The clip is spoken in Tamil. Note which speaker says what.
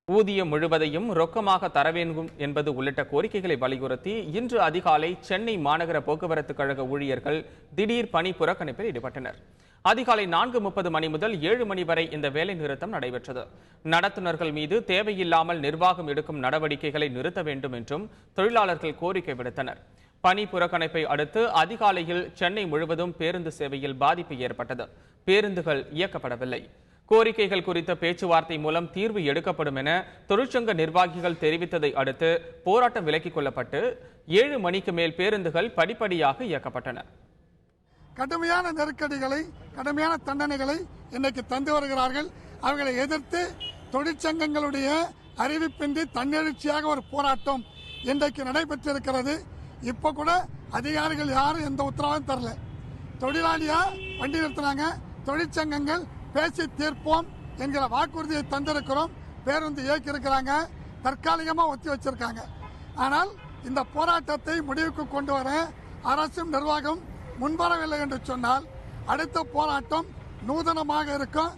Speaker 1: ஊதியம் முழுவதையும் ரொக்கமாக தர வேண்டும் என்பது உள்ளிட்ட கோரிக்கைகளை வலியுறுத்தி இன்று அதிகாலை சென்னை மாநகர போக்குவரத்து கழக ஊழியர்கள் திடீர் பணி புறக்கணிப்பில் ஈடுபட்டனர். அதிகாலை 4:30 மணி முதல் 7 மணி வரை இந்த வேலை நிறுத்தம் நடைபெற்றது. நடத்துனர்கள் மீது தேவையில்லாமல் நிர்வாகம் எடுக்கும் நடவடிக்கைகளை நிறுத்த வேண்டும் என்றும் தொழிலாளர்கள் கோரிக்கை விடுத்தனர். பணி புறக்கணிப்பை அடுத்து அதிகாலையில் சென்னை முழுவதும் பேருந்து சேவையில் பாதிப்பு ஏற்பட்டது. பேருந்துகள் இயக்கப்படவில்லை. கோரிக்கைகள் குறித்த பேச்சுவார்த்தை மூலம் தீர்வு எடுக்கப்படும் என தொழிற்சங்க நிர்வாகிகள் தெரிவித்ததை அடுத்து போராட்டம் விலக்கிக் கொள்ளப்பட்டு 7 மணிக்கு மேல் பேருந்துகள் படிப்படியாக இயக்கப்பட்டன.
Speaker 2: கடுமையான நெருக்கடிகளை, கடுமையான தண்டனைகளை இன்னைக்கு தந்து வருகிறார்கள். அவர்களை எதிர்த்து தொழிற்சங்கங்களுடைய அறிவிப்பின்றி தன்னெழுச்சியாக ஒரு போராட்டம் இன்றைக்கு நடைபெற்றிருக்கிறது. இப்ப கூட அதிகாரிகள் யாரும் எந்த உத்தரவும் தரல. தொழிலாளியா வண்டி நிறுத்தினாங்க. தொழிற்சங்கங்கள் பேசி தீர்ப்போம் என்கிற வாக்குறுதியை தந்திருக்கிறோம். பேருந்து இயக்கி இருக்கிறாங்க. தற்காலிகமா ஒத்தி வச்சிருக்காங்க. ஆனால் இந்த போராட்டத்தை முடிவுக்கு கொண்டு வர அரசும் நிர்வாகம் முன்வரவில்லை என்று சொன்னால் அடுத்த போராட்டம் நூதனமாக இருக்கும்.